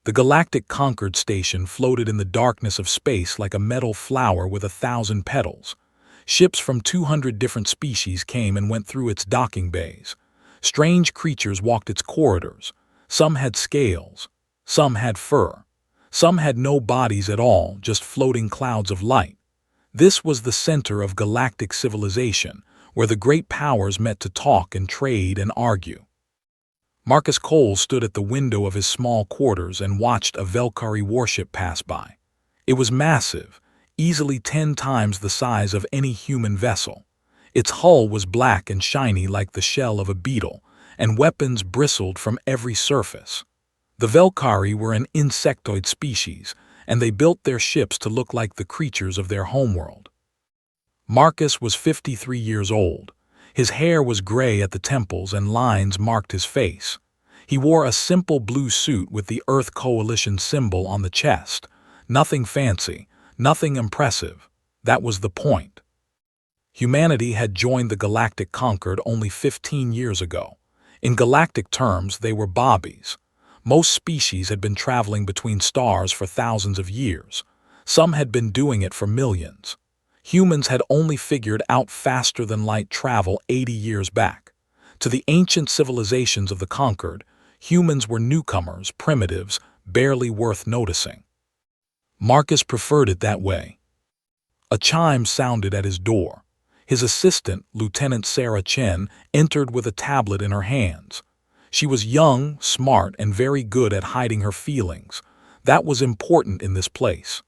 The Galactic Concord station floated in the darkness of space like a metal flower with 1,000 petals. Ships from 200 different species came and went through its docking bays. Strange creatures walked its corridors. Some had scales. Some had fur. Some had no bodies at all, just floating clouds of light. This was the center of galactic civilization, where the great powers met to talk and trade and argue. Marcus Cole stood at the window of his small quarters and watched a Velkari warship pass by. It was massive, easily 10 times the size of any human vessel. Its hull was black and shiny like the shell of a beetle, and weapons bristled from every surface. The Velkari were an insectoid species, and they built their ships to look like the creatures of their homeworld. Marcus was 53 years old. His hair was gray at the temples and lines marked his face. He wore a simple blue suit with the Earth Coalition symbol on the chest. Nothing fancy, nothing impressive. That was the point. Humanity had joined the Galactic Concord only 15 years ago. In galactic terms, they were bobbies. Most species had been traveling between stars for thousands of years. Some had been doing it for millions. Humans had only figured out faster-than-light travel 80 years back. To the ancient civilizations of the Concord, humans were newcomers, primitives, barely worth noticing. Marcus preferred it that way. A chime sounded at his door. His assistant, Lieutenant Sarah Chen, entered with a tablet in her hands. She was young, smart, and very good at hiding her feelings. That was important in this place.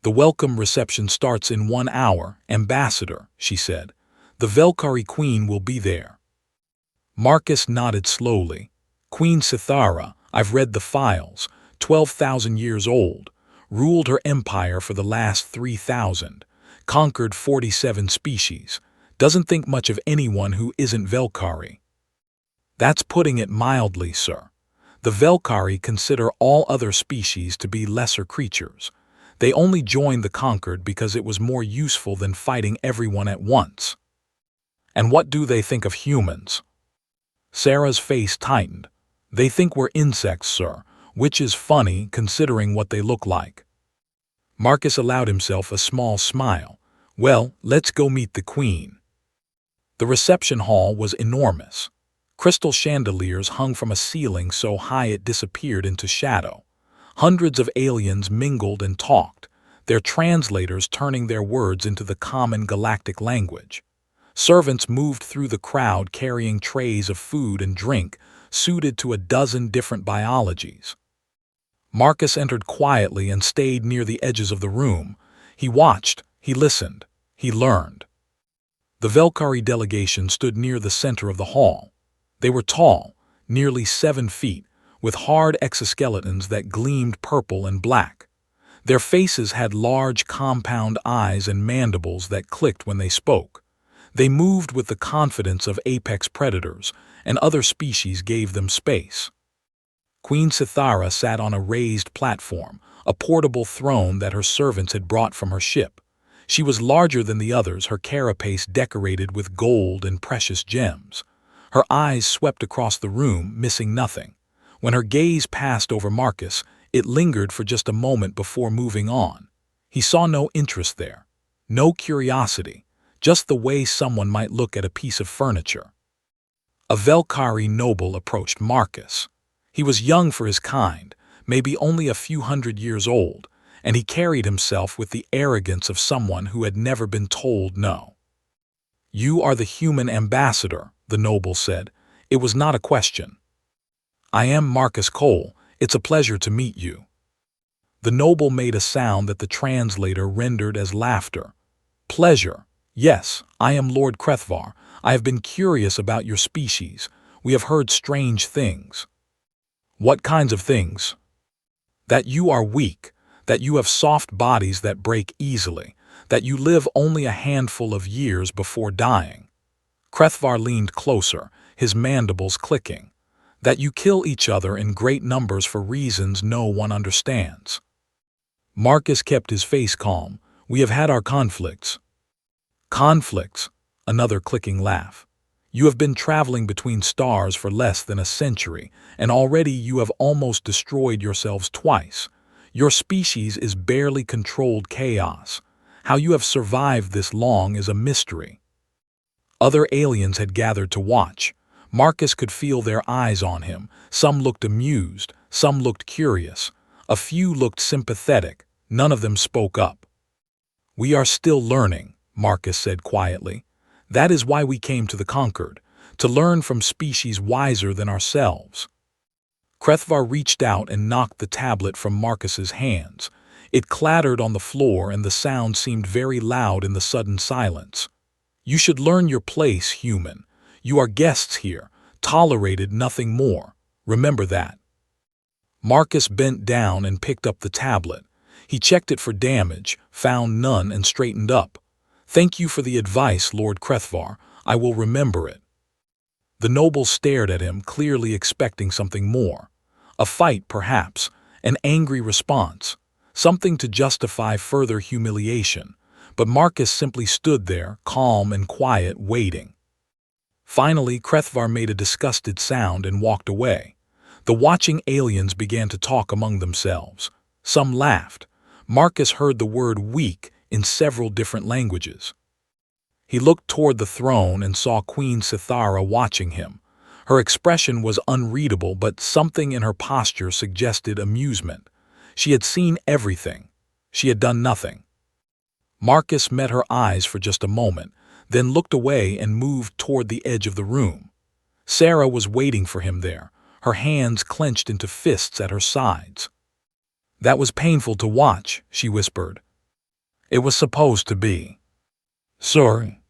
"The welcome reception starts in 1 hour, Ambassador," she said. "The Velkari Queen will be there." Marcus nodded slowly. "Queen Sithara, I've read the files, 12,000 years old, ruled her empire for the last 3,000, conquered 47 species, doesn't think much of anyone who isn't Velkari." "That's putting it mildly, sir. The Velkari consider all other species to be lesser creatures. They only joined the Conquered because it was more useful than fighting everyone at once." "And what do they think of humans?" Sarah's face tightened. "They think we're insects, sir, which is funny considering what they look like." Marcus allowed himself a small smile. "Well, let's go meet the Queen." The reception hall was enormous. Crystal chandeliers hung from a ceiling so high it disappeared into shadow. Hundreds of aliens mingled and talked, their translators turning their words into the common galactic language. Servants moved through the crowd carrying trays of food and drink, suited to a dozen different biologies. Marcus entered quietly and stayed near the edges of the room. He watched, he listened, he learned. The Velkari delegation stood near the center of the hall. They were tall, nearly 7 feet, with hard exoskeletons that gleamed purple and black. Their faces had large compound eyes and mandibles that clicked when they spoke. They moved with the confidence of apex predators, and other species gave them space. Queen Sithara sat on a raised platform, a portable throne that her servants had brought from her ship. She was larger than the others, her carapace decorated with gold and precious gems. Her eyes swept across the room, missing nothing. When her gaze passed over Marcus, it lingered for just a moment before moving on. He saw no interest there, no curiosity, just the way someone might look at a piece of furniture. A Velkari noble approached Marcus. He was young for his kind, maybe only a few hundred years old, and he carried himself with the arrogance of someone who had never been told no. "You are the human ambassador," the noble said. It was not a question. "I am Marcus Cole. It's a pleasure to meet you." The noble made a sound that the translator rendered as laughter. "Pleasure. Yes, I am Lord Krethvar. I have been curious about your species. We have heard strange things." "What kinds of things?" "That you are weak, that you have soft bodies that break easily, that you live only a handful of years before dying." Krethvar leaned closer, his mandibles clicking. "That you kill each other in great numbers for reasons no one understands." Marcus kept his face calm. "We have had our conflicts." "Conflicts?" Another clicking laugh. You have been traveling between stars for less than a century, and already you have almost destroyed yourselves twice. Your species is barely controlled chaos. How you have survived this long is a mystery. Other aliens had gathered to watch. Marcus could feel their eyes on him. Some looked amused, some looked curious. A few looked sympathetic. None of them spoke up. "We are still learning," Marcus said quietly. "That is why we came to the Conquered, to learn from species wiser than ourselves." Krethvar reached out and knocked the tablet from Marcus's hands. It clattered on the floor and the sound seemed very loud in the sudden silence. "You should learn your place, human. You are guests here, tolerated, nothing more. Remember that." Marcus bent down and picked up the tablet. He checked it for damage, found none, and straightened up. "Thank you for the advice, Lord Krethvar. I will remember it." The noble stared at him, clearly expecting something more. A fight, perhaps, an angry response, something to justify further humiliation. But Marcus simply stood there, calm and quiet, waiting. Finally, Krethvar made a disgusted sound and walked away. The watching aliens began to talk among themselves. Some laughed. Marcus heard the word weak in several different languages. He looked toward the throne and saw Queen Sithara watching him. Her expression was unreadable, but something in her posture suggested amusement. She had seen everything. She had done nothing. Marcus met her eyes for just a moment, then looked away and moved toward the edge of the room. Sarah was waiting for him there, her hands clenched into fists at her sides. "That was painful to watch," she whispered. "It was supposed to be." "Sorry."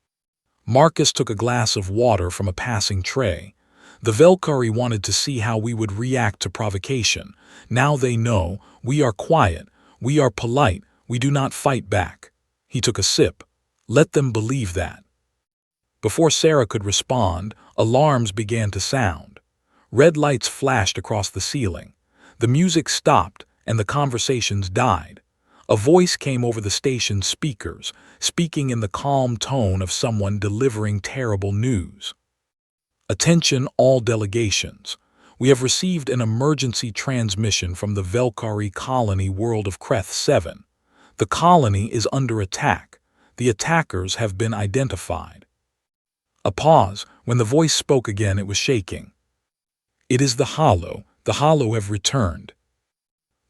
Marcus took a glass of water from a passing tray. "The Velkari wanted to see how we would react to provocation. Now they know. We are quiet. We are polite. We do not fight back." He took a sip. "Let them believe that." Before Sarah could respond, alarms began to sound. Red lights flashed across the ceiling. The music stopped, and the conversations died. A voice came over the station's speakers, speaking in the calm tone of someone delivering terrible news. "Attention all delegations. We have received an emergency transmission from the Velkari colony world of Kreth 7. The colony is under attack. The attackers have been identified." A pause. When the voice spoke again, it was shaking. "It is the Hollow. The Hollow have returned."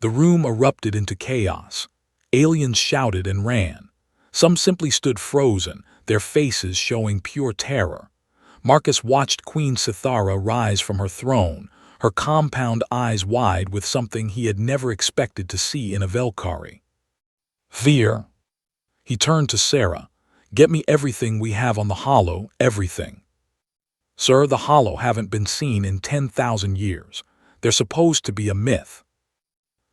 The room erupted into chaos. Aliens shouted and ran. Some simply stood frozen, their faces showing pure terror. Marcus watched Queen Sithara rise from her throne, her compound eyes wide with something he had never expected to see in a Velkari. "Fear." He turned to Sarah. "Get me everything we have on the Hollow, everything." "Sir, the Hollow haven't been seen in 10,000 years. They're supposed to be a myth."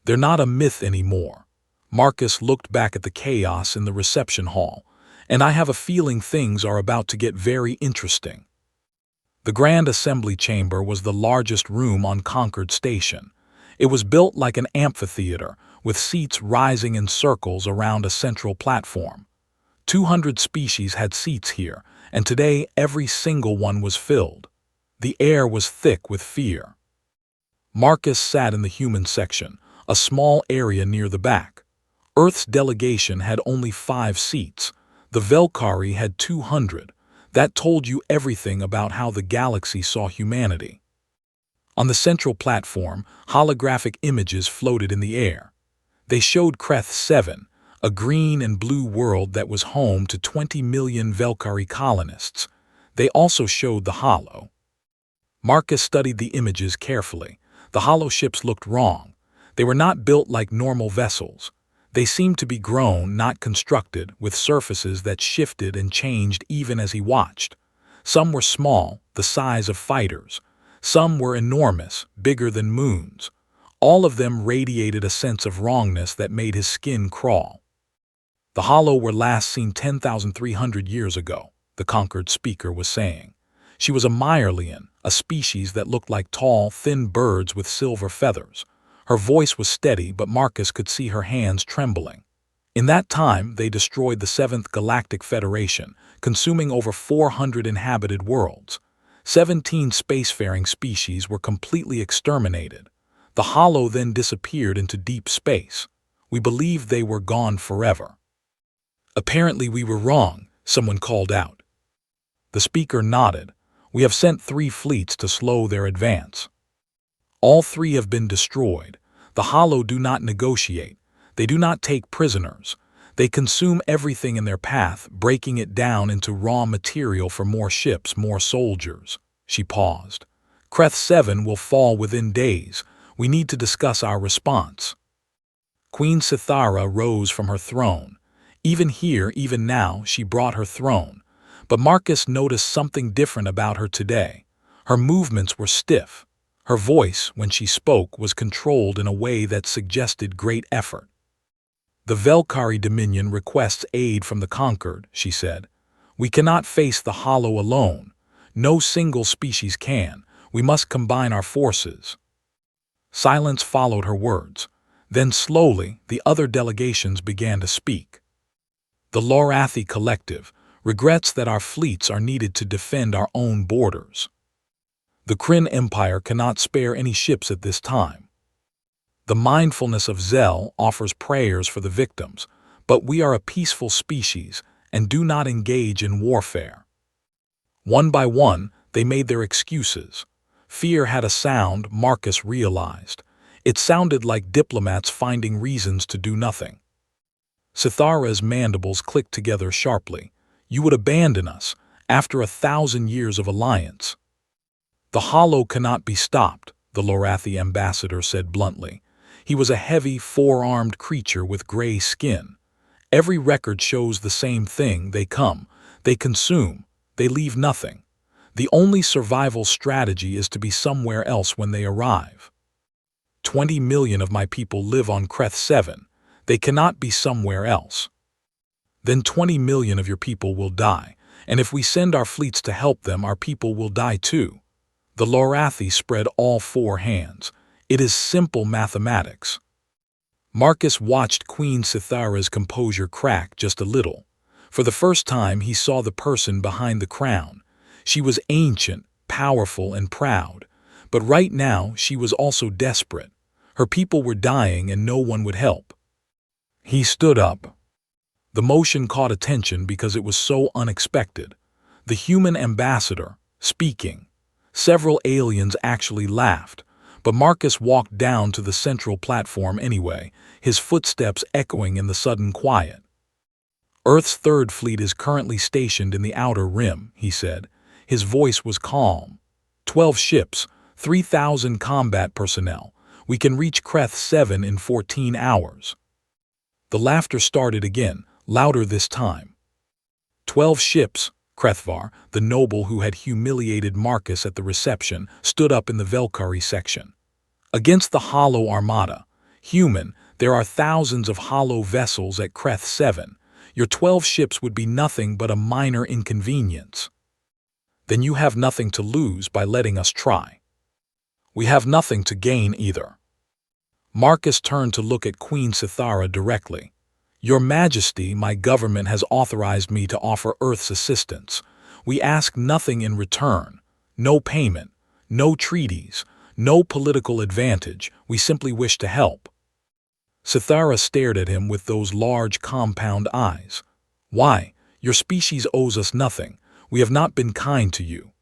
"They're not a myth anymore." Marcus looked back at the chaos in the reception hall. "And I have a feeling things are about to get very interesting." The Grand Assembly Chamber was the largest room on Concord Station. It was built like an amphitheater, with seats rising in circles around a central platform. 200 species had seats here, and today every single one was filled. The air was thick with fear. Marcus sat in the human section, a small area near the back. Earth's delegation had only 5 seats. The Velkari had 200. That told you everything about how the galaxy saw humanity. On the central platform, holographic images floated in the air. They showed Kreth 7, a green and blue world that was home to 20 million Velkari colonists. They also showed the Hollow. Marcus studied the images carefully. The Hollow ships looked wrong. They were not built like normal vessels. They seemed to be grown, not constructed, with surfaces that shifted and changed even as he watched. Some were small, the size of fighters. Some were enormous, bigger than moons. All of them radiated a sense of wrongness that made his skin crawl. "The Hollow were last seen 10,300 years ago," the conquered speaker was saying. She was a Myrlian, a species that looked like tall, thin birds with silver feathers. Her voice was steady, but Marcus could see her hands trembling. "In that time, they destroyed the 7th Galactic Federation, consuming over 400 inhabited worlds. 17 spacefaring species were completely exterminated. The Hollow then disappeared into deep space. We believed they were gone forever. Apparently we were wrong, someone called out. The speaker nodded. We have sent 3 fleets to slow their advance. All 3 have been destroyed. The Hollow do not negotiate. They do not take prisoners. They consume everything in their path, breaking it down into raw material for more ships, more soldiers. She paused. Kreth 7 will fall within days. We need to discuss our response. Queen Sithara rose from her throne. Even here, even now, she brought her throne. But Marcus noticed something different about her today. Her movements were stiff. Her voice, when she spoke, was controlled in a way that suggested great effort. The Velkari Dominion requests aid from the conquered, she said. We cannot face the Hollow alone. No single species can. We must combine our forces. Silence followed her words. Then slowly, the other delegations began to speak. The Lorathi Collective regrets that our fleets are needed to defend our own borders. The Kryn Empire cannot spare any ships at this time. The mindfulness of Zell offers prayers for the victims, but we are a peaceful species and do not engage in warfare. One by one, they made their excuses. Fear had a sound, Marcus realized. It sounded like diplomats finding reasons to do nothing. Sithara's mandibles clicked together sharply. You would abandon us, after 1,000 years of alliance. The Hollow cannot be stopped, the Lorathi ambassador said bluntly. He was a heavy, 4-armed creature with gray skin. Every record shows the same thing. They come, they consume, they leave nothing. The only survival strategy is to be somewhere else when they arrive. 20 million of my people live on Kreth 7. They cannot be somewhere else. Then 20 million of your people will die, and if we send our fleets to help them, our people will die too. The Lorathi spread all 4 hands. It is simple mathematics. Marcus watched Queen Sithara's composure crack just a little. For the first time, he saw the person behind the crown. She was ancient, powerful, and proud. But right now, she was also desperate. Her people were dying and no one would help. He stood up. The motion caught attention because it was so unexpected. The human ambassador, speaking. Several aliens actually laughed, but Marcus walked down to the central platform anyway, his footsteps echoing in the sudden quiet. Earth's 3rd fleet is currently stationed in the Outer Rim, he said. His voice was calm. 12 ships, 3,000 combat personnel. We can reach Kreth 7 in 14 hours. The laughter started again, louder this time. 12 ships, Krethvar, the noble who had humiliated Marcus at the reception, stood up in the Velkari section. Against the Hollow Armada, human, there are thousands of Hollow vessels at Kreth 7. Your 12 ships would be nothing but a minor inconvenience. Then you have nothing to lose by letting us try. We have nothing to gain either. Marcus turned to look at Queen Sithara directly. Your Majesty, my government has authorized me to offer Earth's assistance. We ask nothing in return. No payment, no treaties, no political advantage. We simply wish to help. Sithara stared at him with those large compound eyes. Why? Your species owes us nothing. We have not been kind to you.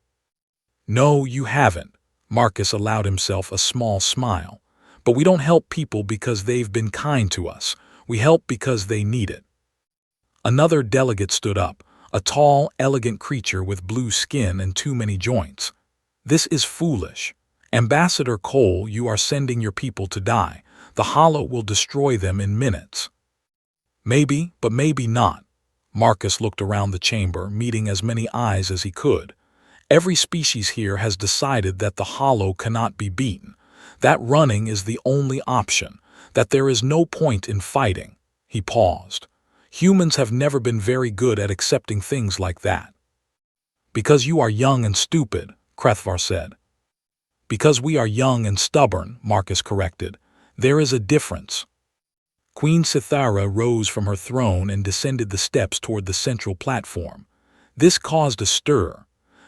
No, you haven't. Marcus allowed himself a small smile. But we don't help people because they've been kind to us. We help because they need it. Another delegate stood up, a tall, elegant creature with blue skin and too many joints. This is foolish. Ambassador Cole, you are sending your people to die. The Hollow will destroy them in minutes. Maybe, but maybe not. Marcus looked around the chamber, meeting as many eyes as he could. Every species here has decided that the Hollow cannot be beaten, that running is the only option, that there is no point in fighting. He paused. Humans have never been very good at accepting things like that. Because you are young and stupid, Krethvar said. Because we are young and stubborn, Marcus corrected. There is a difference. Queen Sithara rose from her throne and descended the steps toward the central platform. This caused a stir.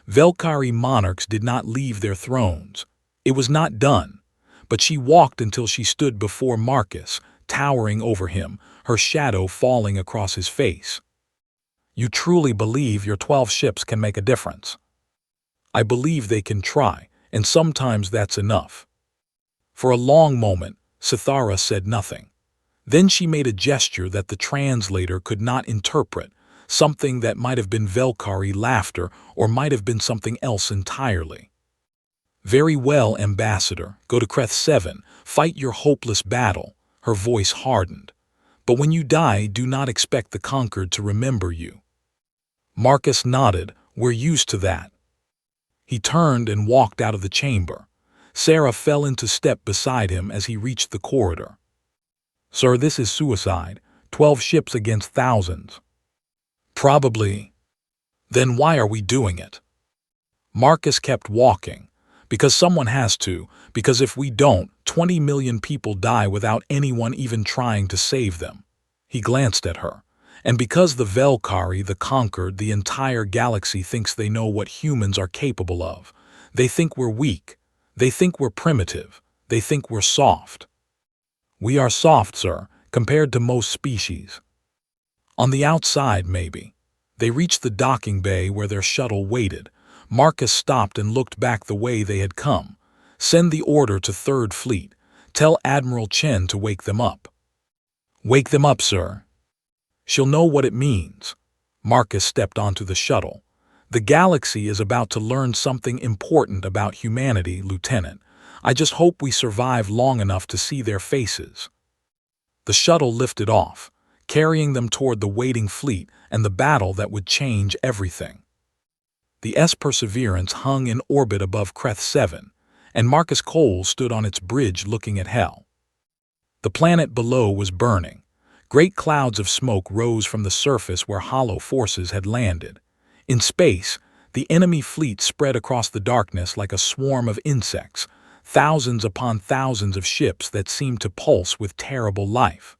Velkari monarchs did not leave their thrones. It was not done, but she walked until she stood before Marcus, towering over him, her shadow falling across his face. You truly believe your 12 ships can make a difference? I believe they can try, and sometimes that's enough. For a long moment, Sithara said nothing. Then she made a gesture that the translator could not interpret, something that might have been Velkari laughter or might have been something else entirely. Very well, Ambassador, go to Kreth 7, fight your hopeless battle, her voice hardened. But when you die, do not expect the conquered to remember you. Marcus nodded, we're used to that. He turned and walked out of the chamber. Sarah fell into step beside him as he reached the corridor. Sir, this is suicide. 12 ships against thousands. Probably. Then why are we doing it? Marcus kept walking. Because someone has to, because if we don't, 20 million people die without anyone even trying to save them. He glanced at her. And because the Velkari, the conquered, the entire galaxy thinks they know what humans are capable of. They think we're weak. They think we're primitive. They think we're soft. We are soft, sir, compared to most species. On the outside, maybe. They reached the docking bay where their shuttle waited. Marcus stopped and looked back the way they had come. Send the order to Third Fleet. Tell Admiral Chen to wake them up. Wake them up, sir. She'll know what it means. Marcus stepped onto the shuttle. The galaxy is about to learn something important about humanity, Lieutenant. I just hope we survive long enough to see their faces. The shuttle lifted off, carrying them toward the waiting fleet and the battle that would change everything. The Perseverance hung in orbit above Kreth 7, and Marcus Cole stood on its bridge looking at hell. The planet below was burning. Great clouds of smoke rose from the surface where hollow forces had landed. In space, the enemy fleet spread across the darkness like a swarm of insects, thousands upon thousands of ships that seemed to pulse with terrible life.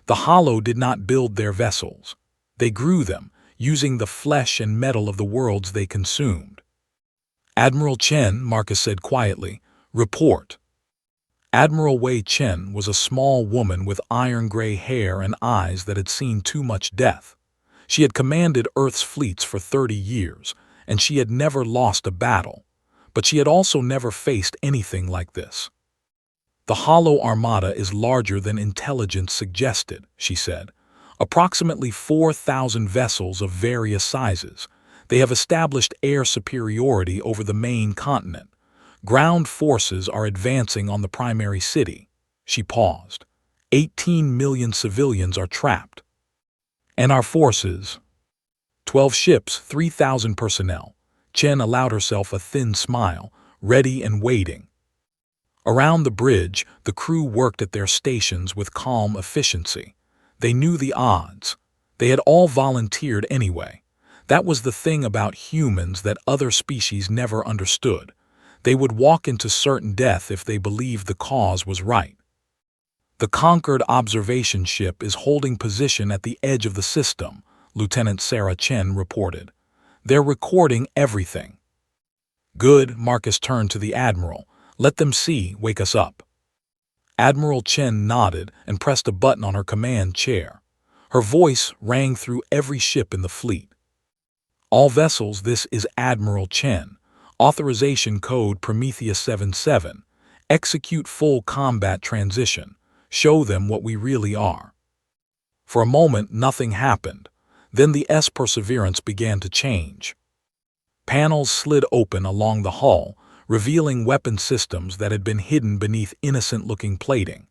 The Hollow did not build their vessels. They grew them, using the flesh and metal of the worlds they consumed. Admiral Chen, Marcus said quietly, report. Admiral Wei Chen was a small woman with iron-gray hair and eyes that had seen too much death. She had commanded Earth's fleets for 30 years, and she had never lost a battle. But she had also never faced anything like this. The Hollow Armada is larger than intelligence suggested, she said. Approximately 4,000 vessels of various sizes. They have established air superiority over the main continent. Ground forces are advancing on the primary city. She paused. 18 million civilians are trapped. And our forces? 12 ships, 3,000 personnel. Chen allowed herself a thin smile, ready and waiting. Around the bridge, the crew worked at their stations with calm efficiency. They knew the odds. They had all volunteered anyway. That was the thing about humans that other species never understood. They would walk into certain death if they believed the cause was right. The conquered observation ship is holding position at the edge of the system, Lieutenant Sarah Chen reported. They're recording everything. Good, Marcus turned to the Admiral. Let them see, wake us up. Admiral Chen nodded and pressed a button on her command chair. Her voice rang through every ship in the fleet. All vessels, this is Admiral Chen. Authorization code Prometheus 77. Execute full combat transition. Show them what we really are. For a moment, nothing happened. Then the Perseverance began to change. Panels slid open along the hull, revealing weapon systems that had been hidden beneath innocent-looking plating.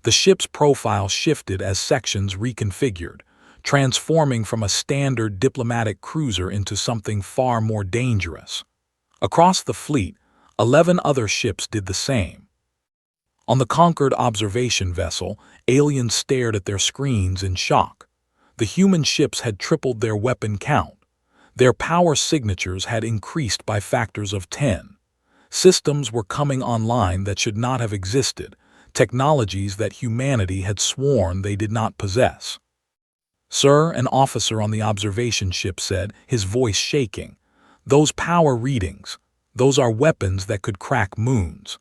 The ship's profile shifted as sections reconfigured, transforming from a standard diplomatic cruiser into something far more dangerous. Across the fleet, 11 other ships did the same. On the conquered observation vessel, aliens stared at their screens in shock. The human ships had tripled their weapon count. Their power signatures had increased by factors of 10. Systems were coming online that should not have existed, technologies that humanity had sworn they did not possess. Sir, an officer on the observation ship said, his voice shaking. Those power readings, those are weapons that could crack moons.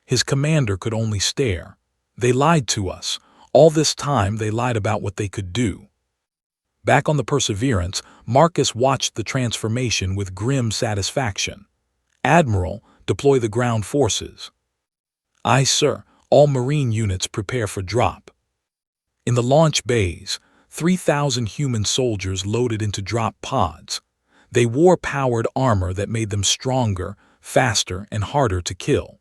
His commander could only stare. They lied to us. All this time they lied about what they could do. Back on the Perseverance, Marcus watched the transformation with grim satisfaction. Admiral, deploy the ground forces. Aye, sir. All Marine units prepare for drop. In the launch bays, 3,000 human soldiers loaded into drop pods. They wore powered armor that made them stronger, faster, and harder to kill.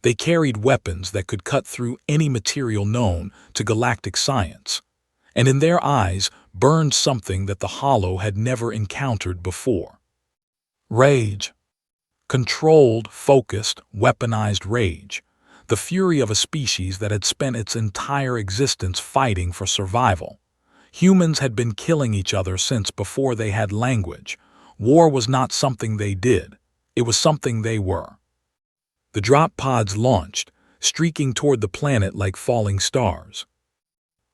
They carried weapons that could cut through any material known to galactic science, and in their eyes burned something that the Hollow had never encountered before. Rage. Controlled, focused, weaponized rage. The fury of a species that had spent its entire existence fighting for survival. Humans had been killing each other since before they had language. War was not something they did. It was something they were. The drop pods launched, streaking toward the planet like falling stars.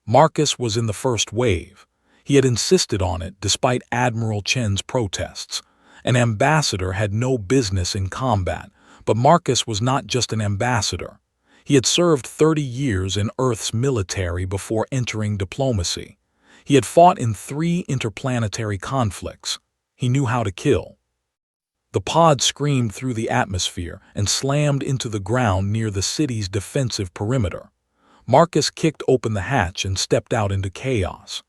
Marcus was in the first wave. He had insisted on it despite Admiral Chen's protests. An ambassador had no business in combat, but Marcus was not just an ambassador. He had served 30 years in Earth's military before entering diplomacy. He had fought in 3 interplanetary conflicts. He knew how to kill. The pod screamed through the atmosphere and slammed into the ground near the city's defensive perimeter. Marcus kicked open the hatch and stepped out into chaos.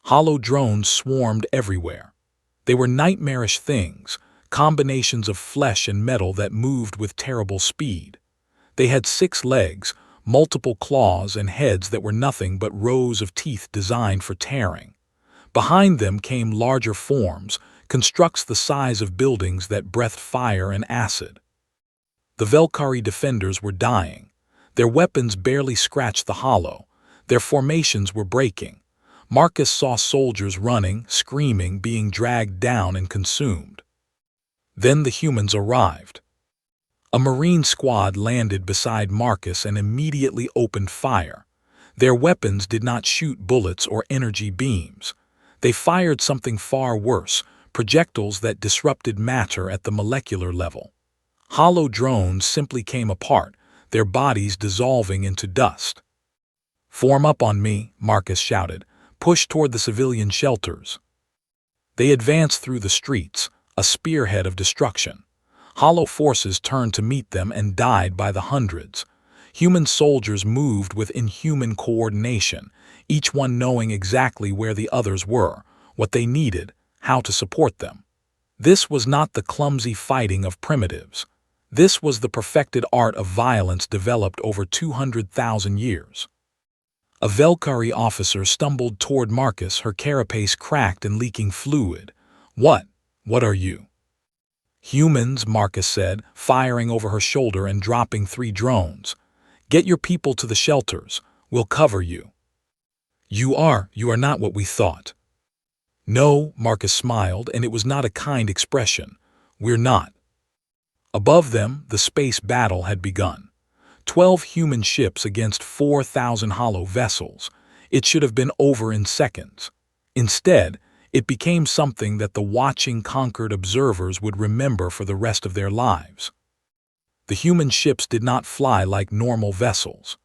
Hollow drones swarmed everywhere. They were nightmarish things, combinations of flesh and metal that moved with terrible speed. They had 6 legs, multiple claws, and heads that were nothing but rows of teeth designed for tearing. Behind them came larger forms, constructs the size of buildings that breathed fire and acid. The Velkari defenders were dying. Their weapons barely scratched the Hollow. Their formations were breaking. Marcus saw soldiers running, screaming, being dragged down and consumed. Then the humans arrived. A Marine squad landed beside Marcus and immediately opened fire. Their weapons did not shoot bullets or energy beams. They fired something far worse, projectiles that disrupted matter at the molecular level. Hollow drones simply came apart, their bodies dissolving into dust. "Form up on me," Marcus shouted. "Push toward the civilian shelters." They advanced through the streets, a spearhead of destruction. Hollow forces turned to meet them and died by the hundreds. Human soldiers moved with inhuman coordination, each one knowing exactly where the others were, what they needed, how to support them. This was not the clumsy fighting of primitives. This was the perfected art of violence developed over 200,000 years. A Velkari officer stumbled toward Marcus, her carapace cracked and leaking fluid. What are you?" "Humans," Marcus said, firing over her shoulder and dropping 3 drones. "Get your people to the shelters. We'll cover you." You are not what we thought." "No," Marcus smiled, and it was not a kind expression. "We're not." Above them, the space battle had begun. 12 human ships against 4,000 Hollow vessels. It should have been over in seconds. Instead, it became something that the watching, conquered observers would remember for the rest of their lives. The human ships did not fly like normal vessels.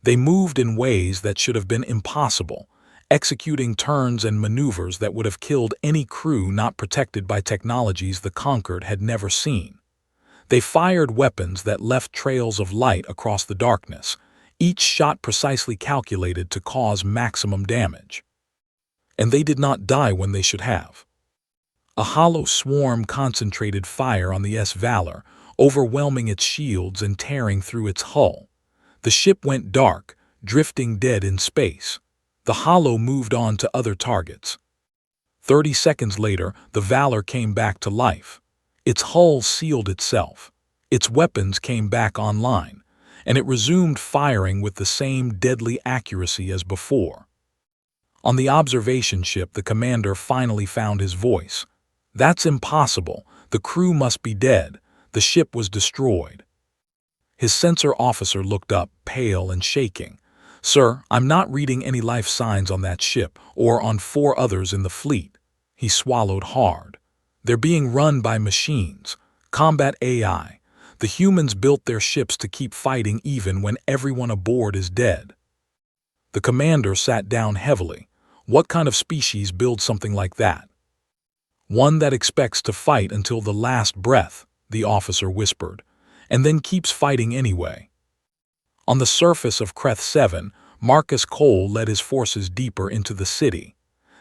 They moved in ways that should have been impossible, executing turns and maneuvers that would have killed any crew not protected by technologies the conquered had never seen. They fired weapons that left trails of light across the darkness, each shot precisely calculated to cause maximum damage. And they did not die when they should have. A hollow swarm concentrated fire on the S Valor, overwhelming its shields and tearing through its hull. The ship went dark, drifting dead in space. The Hollow moved on to other targets. 30 seconds later, the Valor came back to life. Its hull sealed itself. Its weapons came back online, and it resumed firing with the same deadly accuracy as before. On the observation ship, the commander finally found his voice. "That's impossible. The crew must be dead. The ship was destroyed." His sensor officer looked up, pale and shaking. "Sir, I'm not reading any life signs on that ship or on 4 others in the fleet." He swallowed hard. They're being run by machines, combat AI. The humans built their ships to keep fighting even when everyone aboard is dead. The commander sat down heavily. What kind of species builds something like that? One that expects to fight until the last breath, the officer whispered, and then keeps fighting anyway. On the surface of Kreth 7, Marcus Cole led his forces deeper into the city.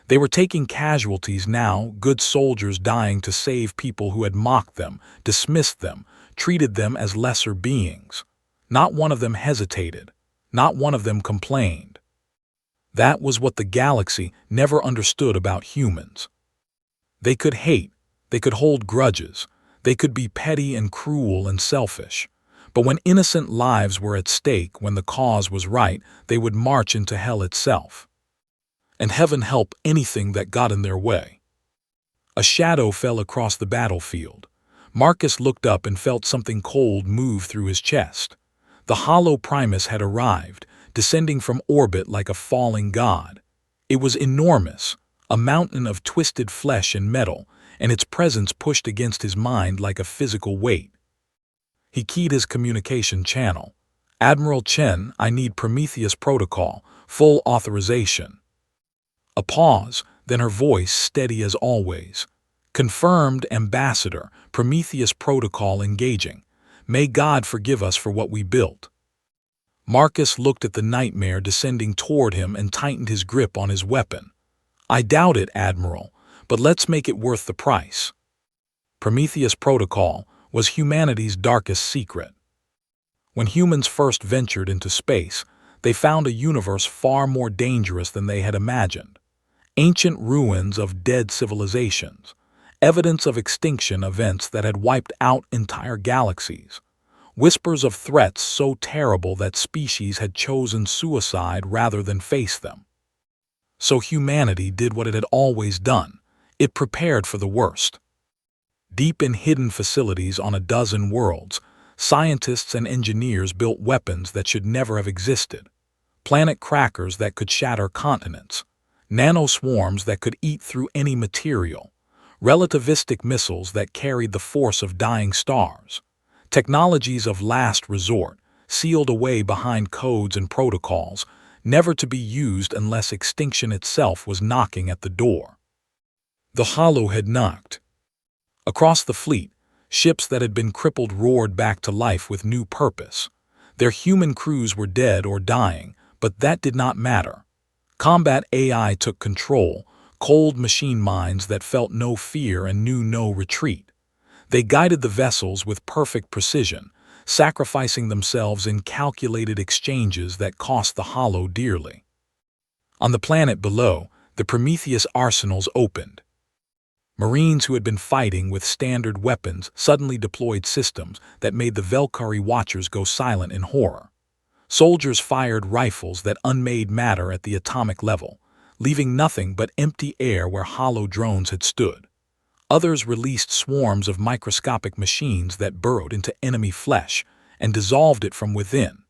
They were taking casualties now, good soldiers dying to save people who had mocked them, dismissed them, treated them as lesser beings. Not one of them hesitated. Not one of them complained. That was what the galaxy never understood about humans. They could hate, they could hold grudges, they could be petty and cruel and selfish. But when innocent lives were at stake, when the cause was right, they would march into hell itself. And heaven help anything that got in their way. A shadow fell across the battlefield. Marcus looked up and felt something cold move through his chest. The Hollow Primus had arrived, descending from orbit like a falling god. It was enormous, a mountain of twisted flesh and metal, and its presence pushed against his mind like a physical weight. He keyed his communication channel. Admiral Chen, I need Prometheus Protocol, full authorization. A pause, then her voice steady as always. Confirmed, Ambassador, Prometheus Protocol engaging. May God forgive us for what we built. Marcus looked at the nightmare descending toward him and tightened his grip on his weapon. I doubt it, Admiral, but let's make it worth the price. Prometheus Protocol was humanity's darkest secret. When humans first ventured into space, they found a universe far more dangerous than they had imagined. Ancient ruins of dead civilizations, evidence of extinction events that had wiped out entire galaxies, whispers of threats so terrible that species had chosen suicide rather than face them. So humanity did what it had always done. It prepared for the worst. Deep in hidden facilities on a dozen worlds, scientists and engineers built weapons that should never have existed. Planet crackers that could shatter continents. Nanoswarms that could eat through any material. Relativistic missiles that carried the force of dying stars. Technologies of last resort, sealed away behind codes and protocols, never to be used unless extinction itself was knocking at the door. The Hollow had knocked. Across the fleet, ships that had been crippled roared back to life with new purpose. Their human crews were dead or dying, but that did not matter. Combat AI took control, cold machine minds that felt no fear and knew no retreat. They guided the vessels with perfect precision, sacrificing themselves in calculated exchanges that cost the Hollow dearly. On the planet below, the Prometheus arsenals opened. Marines who had been fighting with standard weapons suddenly deployed systems that made the Velkari Watchers go silent in horror. Soldiers fired rifles that unmade matter at the atomic level, leaving nothing but empty air where hollow drones had stood. Others released swarms of microscopic machines that burrowed into enemy flesh and dissolved it from within.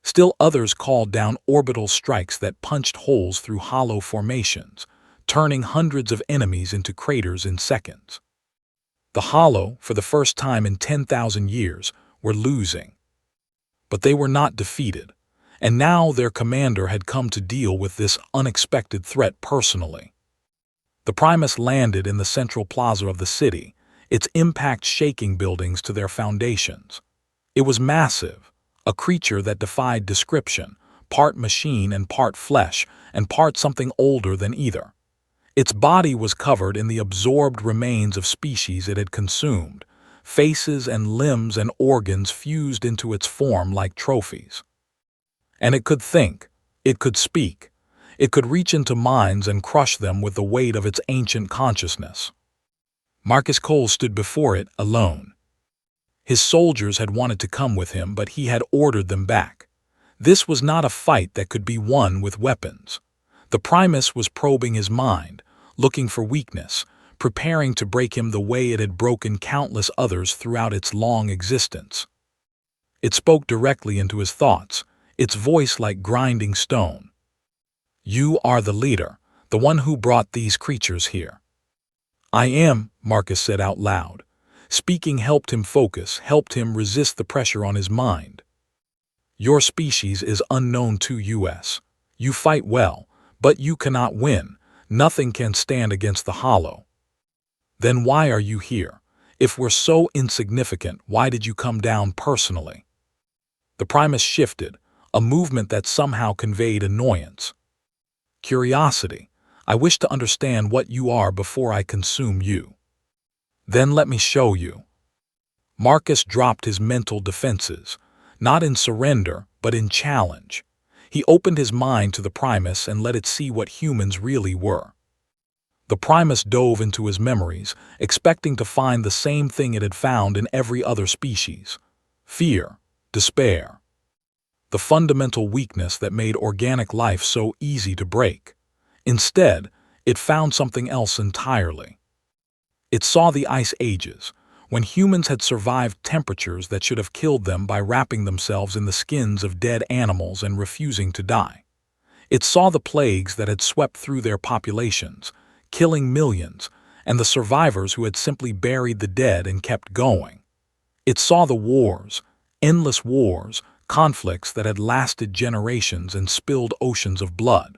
Still others called down orbital strikes that punched holes through hollow formations, turning hundreds of enemies into craters in seconds. The Hollow, for the first time in 10,000 years, were losing. But they were not defeated, and now their commander had come to deal with this unexpected threat personally. The Primus landed in the central plaza of the city, its impact shaking buildings to their foundations. It was massive, a creature that defied description, part machine and part flesh, and part something older than either. Its body was covered in the absorbed remains of species it had consumed, faces and limbs and organs fused into its form like trophies. And it could think, it could speak, it could reach into minds and crush them with the weight of its ancient consciousness. Marcus Cole stood before it alone. His soldiers had wanted to come with him, but he had ordered them back. This was not a fight that could be won with weapons. The Primus was probing his mind, looking for weakness, preparing to break him the way it had broken countless others throughout its long existence. It spoke directly into his thoughts, its voice like grinding stone. You are the leader, the one who brought these creatures here. "I am," Marcus said out loud. Speaking helped him focus, helped him resist the pressure on his mind. "Your species is unknown to us. You fight well, but you cannot win. Nothing can stand against the hollow." "Then why are you here? If we're so insignificant, why did you come down personally?" The Primus shifted, a movement that somehow conveyed annoyance. "Curiosity. I wish to understand what you are before I consume you." "Then let me show you." Marcus dropped his mental defenses, not in surrender, but in challenge. He opened his mind to the Primus and let it see what humans really were. The Primus dove into his memories, expecting to find the same thing it had found in every other species: fear, despair. The fundamental weakness that made organic life so easy to break. Instead, it found something else entirely. It saw the ice ages, when humans had survived temperatures that should have killed them by wrapping themselves in the skins of dead animals and refusing to die. It saw the plagues that had swept through their populations, killing millions, and the survivors who had simply buried the dead and kept going. It saw the wars, endless wars, conflicts that had lasted generations and spilled oceans of blood.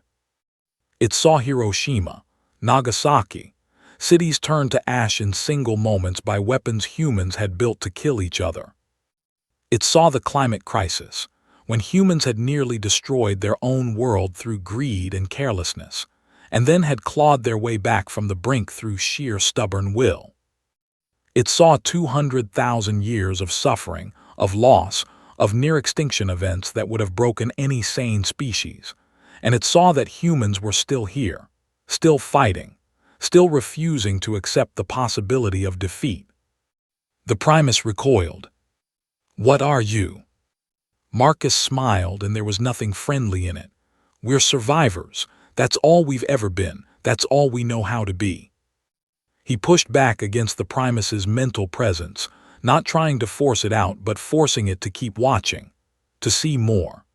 It saw Hiroshima, Nagasaki, cities turned to ash in single moments by weapons humans had built to kill each other. It saw the climate crisis, when humans had nearly destroyed their own world through greed and carelessness, and then had clawed their way back from the brink through sheer stubborn will. It saw 200,000 years of suffering, of loss, of near-extinction events that would have broken any sane species, and it saw that humans were still here, still fighting, still refusing to accept the possibility of defeat. The Primus recoiled. "What are you?" Marcus smiled, and there was nothing friendly in it. "We're survivors. That's all we've ever been. That's all we know how to be." He pushed back against the Primus's mental presence, not trying to force it out, but forcing it to keep watching, to see more.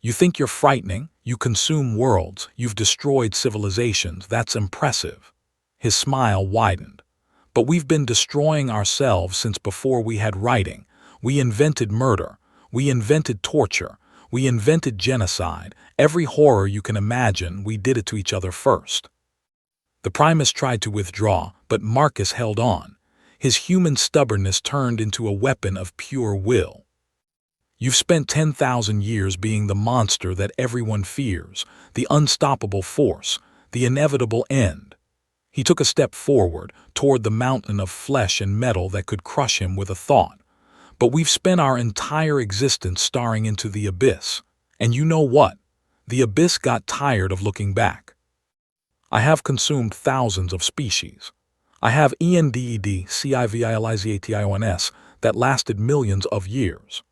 "You think you're frightening? You consume worlds, you've destroyed civilizations, that's impressive." His smile widened. "But we've been destroying ourselves since before we had writing. We invented murder, we invented torture, we invented genocide. Every horror you can imagine, we did it to each other first." The Primus tried to withdraw, but Marcus held on. His human stubbornness turned into a weapon of pure will. "You've spent 10,000 years being the monster that everyone fears, the unstoppable force, the inevitable end." He took a step forward, toward the mountain of flesh and metal that could crush him with a thought. "But we've spent our entire existence staring into the abyss. And you know what? The abyss got tired of looking back. I have consumed thousands of species. I have civilization that lasted millions of years.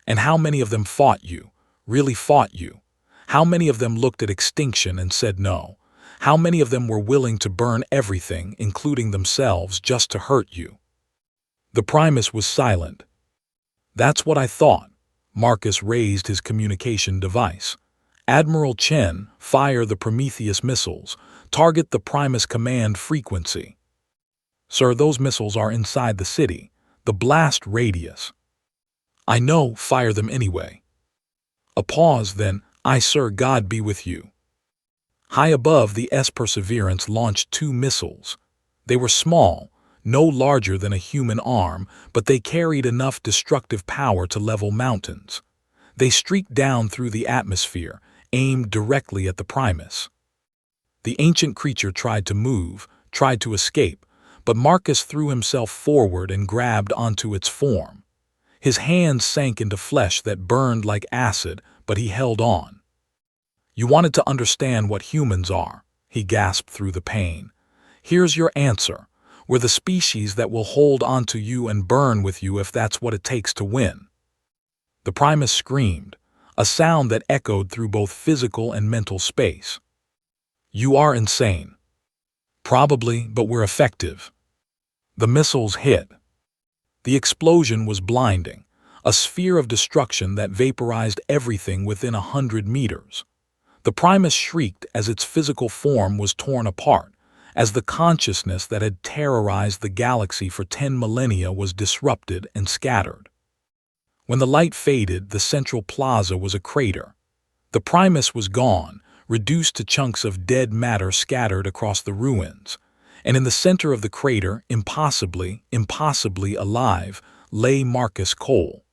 And how many of them fought you, really fought you? How many of them looked at extinction and said no? How many of them were willing to burn everything, including themselves, just to hurt you?" The Primus was silent. "That's what I thought." Marcus raised his communication device. "Admiral Chen, fire the Prometheus missiles. Target the Primus command frequency." "Sir, those missiles are inside the city. The blast radius." "I know, fire them anyway." A pause, then, "Aye, sir, God be with you." High above, the Perseverance launched 2 missiles. They were small, no larger than a human arm, but they carried enough destructive power to level mountains. They streaked down through the atmosphere, aimed directly at the Primus. The ancient creature tried to move, tried to escape, but Marcus threw himself forward and grabbed onto its form. His hands sank into flesh that burned like acid, but he held on. "You wanted to understand what humans are," he gasped through the pain. "Here's your answer. We're the species that will hold onto you and burn with you if that's what it takes to win." The Primus screamed, a sound that echoed through both physical and mental space. "You are insane." "Probably, but we're effective." The missiles hit. The explosion was blinding, a sphere of destruction that vaporized everything within 100 meters. The Primus shrieked as its physical form was torn apart, as the consciousness that had terrorized the galaxy for 10 millennia was disrupted and scattered. When the light faded, the central plaza was a crater. The Primus was gone, reduced to chunks of dead matter scattered across the ruins, and in the center of the crater, impossibly alive, lay Marcus Cole.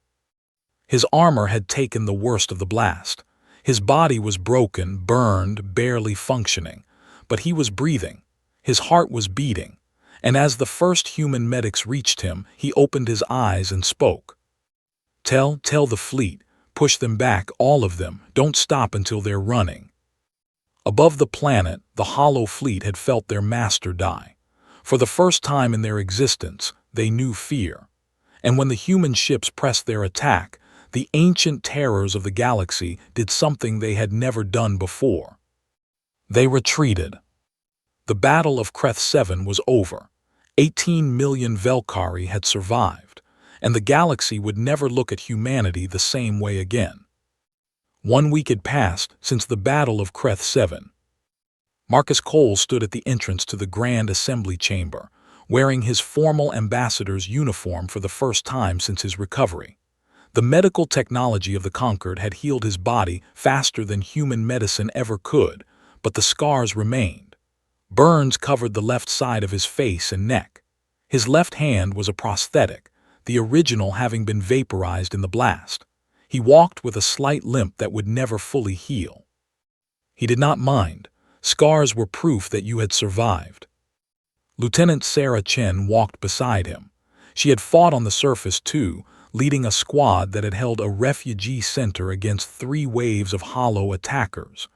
His armor had taken the worst of the blast. His body was broken, burned, barely functioning, but he was breathing. His heart was beating, and as the first human medics reached him, he opened his eyes and spoke. Tell the fleet, push them back, all of them, don't stop until they're running." Above the planet, the Hollow Fleet had felt their master die. For the first time in their existence, they knew fear. And when the human ships pressed their attack, the ancient terrors of the galaxy did something they had never done before. They retreated. The Battle of Kreth 7 was over. 18 million Velkari had survived, and the galaxy would never look at humanity the same way again. 1 week had passed since the Battle of Kreth 7. Marcus Cole stood at the entrance to the Grand Assembly Chamber, wearing his formal ambassador's uniform for the first time since his recovery. The medical technology of the Conquered had healed his body faster than human medicine ever could, but the scars remained. Burns covered the left side of his face and neck. His left hand was a prosthetic, the original having been vaporized in the blast. He walked with a slight limp that would never fully heal. He did not mind. Scars were proof that you had survived. Lieutenant Sarah Chen walked beside him. She had fought on the surface too, leading a squad that had held a refugee center against 3 waves of hollow attackers.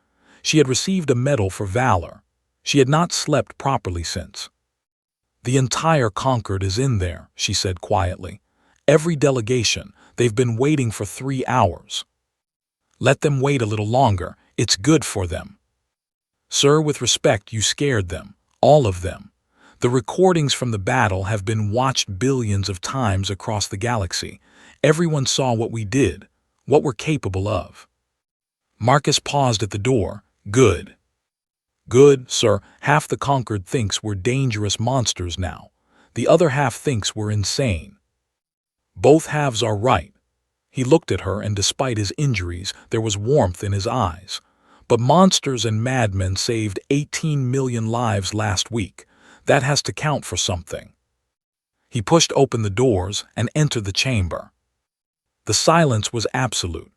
She had received a medal for valor. She had not slept properly since. "The entire Conquered is in there," she said quietly. "Every delegation, they've been waiting for 3 hours. Let them wait a little longer, it's good for them." "Sir, with respect, you scared them, all of them. The recordings from the battle have been watched billions of times across the galaxy. Everyone saw what we did, what we're capable of." Marcus paused at the door. "Good. Good, sir. Half the Conquered thinks we're dangerous monsters now. The other half thinks we're insane. Both halves are right." He looked at her, and despite his injuries, there was warmth in his eyes. "But monsters and madmen saved 18 million lives last week. That has to count for something." He pushed open the doors and entered the chamber. The silence was absolute.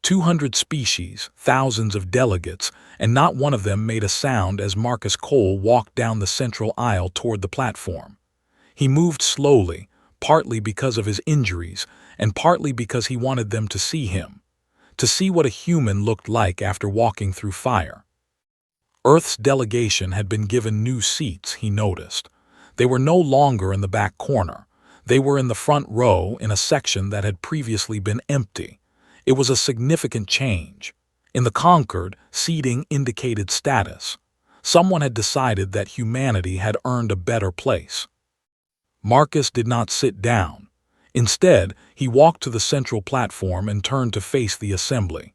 200 species, thousands of delegates, and not one of them made a sound as Marcus Cole walked down the central aisle toward the platform. He moved slowly, partly because of his injuries, and partly because he wanted them to see him, to see what a human looked like after walking through fire. Earth's delegation had been given new seats, he noticed. They were no longer in the back corner. They were in the front row in a section that had previously been empty. It was a significant change. In the Conquered, seating indicated status. Someone had decided that humanity had earned a better place. Marcus did not sit down. Instead, he walked to the central platform and turned to face the assembly.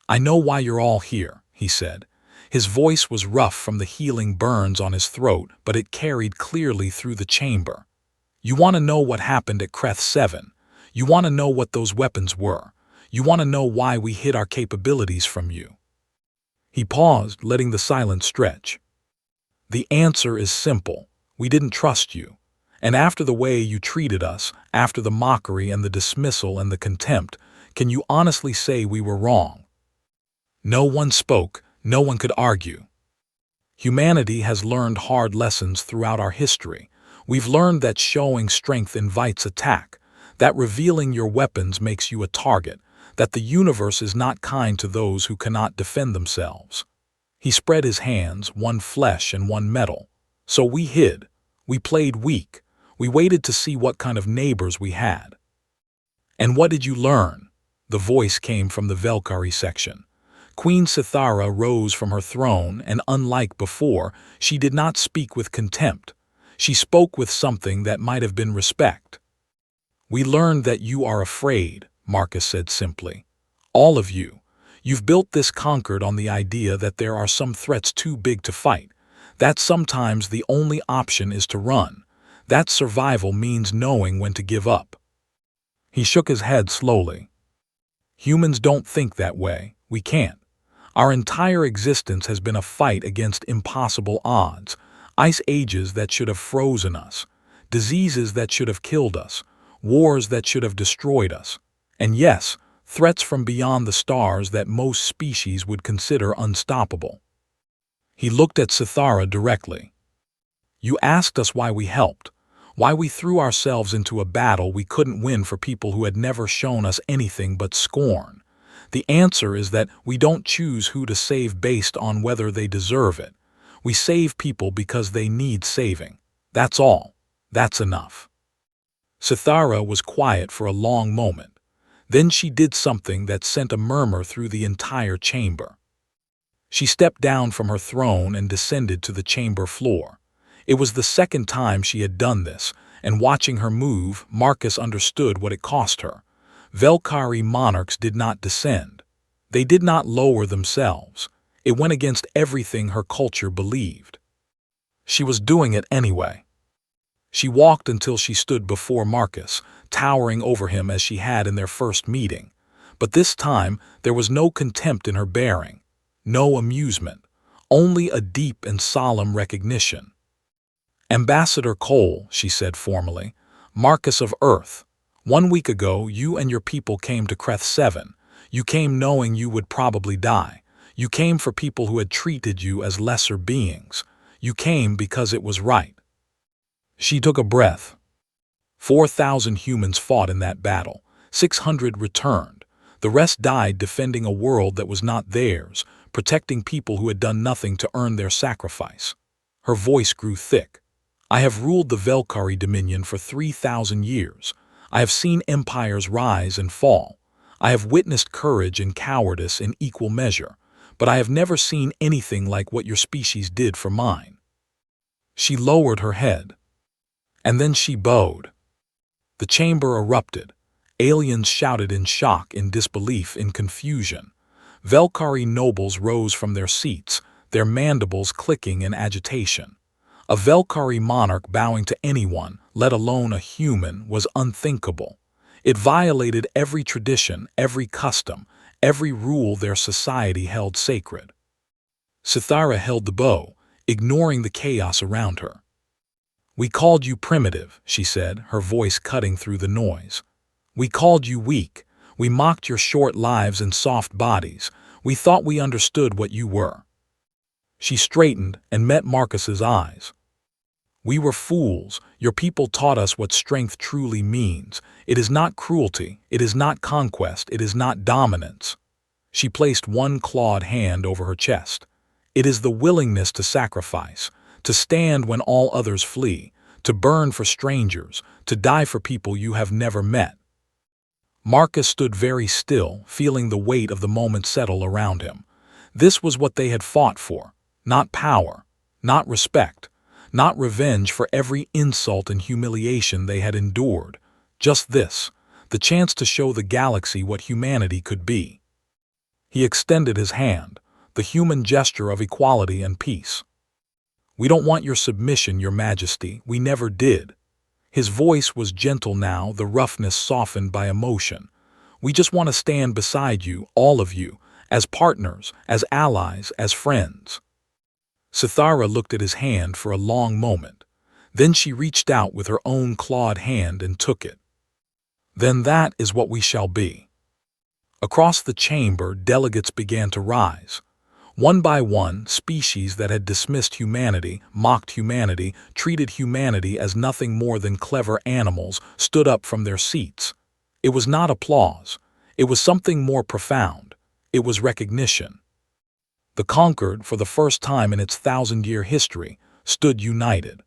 "I know why you're all here," he said. His voice was rough from the healing burns on his throat, but it carried clearly through the chamber. "You want to know what happened at Kreth 7. You want to know what those weapons were. You want to know why we hid our capabilities from you." He paused, letting the silence stretch. "The answer is simple. We didn't trust you. And after the way you treated us, after the mockery and the dismissal and the contempt, can you honestly say we were wrong?" No one spoke. No one could argue. Humanity has learned hard lessons throughout our history. We've learned that showing strength invites attack, that revealing your weapons makes you a target, that the universe is not kind to those who cannot defend themselves. He spread his hands, one flesh and one metal. "So we hid. We played weak. We waited to see what kind of neighbors we had." "And what did you learn?" The voice came from the Velkari section. Queen Sithara rose from her throne, and unlike before, she did not speak with contempt. She spoke with something that might have been respect. "We learned that you are afraid," Marcus said simply. "All of you. You've built this Conquered on the idea that there are some threats too big to fight, That sometimes the only option is to run. That survival means knowing when to give up. He shook his head slowly. Humans don't think that way. We can't. Our entire existence has been a fight against impossible odds, ice ages that should have frozen us, diseases that should have killed us, wars that should have destroyed us, and yes, threats from beyond the stars that most species would consider unstoppable. He looked at Sithara directly. You asked us why we helped, why we threw ourselves into a battle we couldn't win for people who had never shown us anything but scorn. The answer is that we don't choose who to save based on whether they deserve it. We save people because they need saving. That's all. That's enough. Sithara was quiet for a long moment. Then she did something that sent a murmur through the entire chamber. She stepped down from her throne and descended to the chamber floor. It was the second time she had done this, and watching her move, Marcus understood what it cost her. Velkari monarchs did not descend. They did not lower themselves. It went against everything her culture believed. She was doing it anyway. She walked until she stood before Marcus, towering over him as she had in their first meeting. But this time, there was no contempt in her bearing, no amusement, only a deep and solemn recognition. Ambassador Cole, she said formally, Marcus of Earth, 1 week ago you and your people came to Creth 7. You came knowing you would probably die. You came for people who had treated you as lesser beings. You came because it was right. She took a breath. 4,000 humans fought in that battle. 600 returned. The rest died defending a world that was not theirs, protecting people who had done nothing to earn their sacrifice. Her voice grew thick. I have ruled the Velkari Dominion for 3,000 years. I have seen empires rise and fall. I have witnessed courage and cowardice in equal measure, but I have never seen anything like what your species did for mine. She lowered her head. And then she bowed. The chamber erupted. Aliens shouted in shock, in disbelief, in confusion. Velkari nobles rose from their seats, their mandibles clicking in agitation. A Velkari monarch bowing to anyone, let alone a human, was unthinkable. It violated every tradition, every custom, every rule their society held sacred. Sithara held the bow, ignoring the chaos around her. We called you primitive, she said, her voice cutting through the noise. We called you weak. We mocked your short lives and soft bodies. We thought we understood what you were. She straightened and met Marcus's eyes. We were fools. Your people taught us what strength truly means. It is not cruelty. It is not conquest. It is not dominance. She placed one clawed hand over her chest. It is the willingness to sacrifice, to stand when all others flee, to burn for strangers, to die for people you have never met. Marcus stood very still, feeling the weight of the moment settle around him. This was what they had fought for. Not power, not respect, not revenge for every insult and humiliation they had endured. Just this, the chance to show the galaxy what humanity could be. He extended his hand, the human gesture of equality and peace. We don't want your submission, your majesty. We never did. His voice was gentle now, the roughness softened by emotion. We just want to stand beside you, all of you, as partners, as allies, as friends. Sithara looked at his hand for a long moment. Then she reached out with her own clawed hand and took it. Then that is what we shall be. Across the chamber, delegates began to rise. One by one, species that had dismissed humanity, mocked humanity, treated humanity as nothing more than clever animals, stood up from their seats. It was not applause. It was something more profound. It was recognition. The conquered, for the first time in its 1,000-year history, stood united.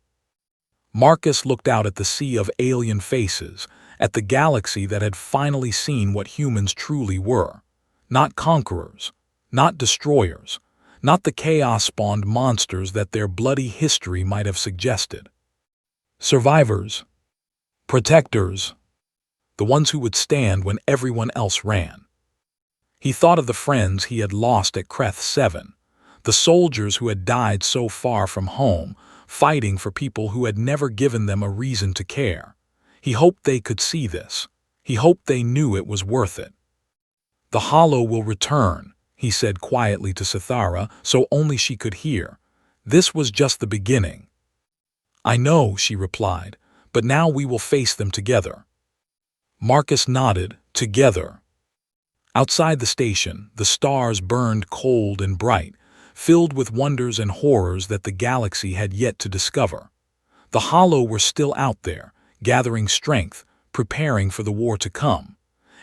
Marcus looked out at the sea of alien faces, at the galaxy that had finally seen what humans truly were. Not conquerors, not destroyers, not the chaos-spawned monsters that their bloody history might have suggested. Survivors, protectors, the ones who would stand when everyone else ran. He thought of the friends he had lost at Creth 7, The soldiers who had died so far from home, fighting for people who had never given them a reason to care. He hoped they could see this. He hoped they knew it was worth it. "The hollow will return," he said quietly to Sithara, so only she could hear. "This was just the beginning." "I know," she replied, "but now we will face them together." Marcus nodded. Together. Outside the station, the stars burned cold and bright, filled with wonders and horrors that the galaxy had yet to discover. The Hollow were still out there, gathering strength, preparing for the war to come.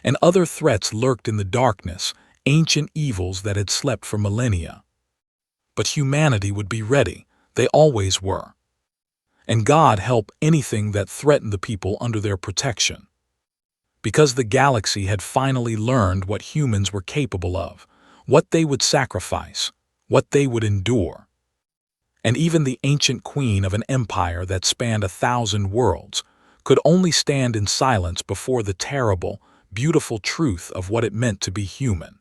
And other threats lurked in the darkness, ancient evils that had slept for millennia. But humanity would be ready. They always were. And God help anything that threatened the people under their protection. Because the galaxy had finally learned what humans were capable of, what they would sacrifice, what they would endure. And even the ancient queen of an empire that spanned 1,000 worlds could only stand in silence before the terrible, beautiful truth of what it meant to be human.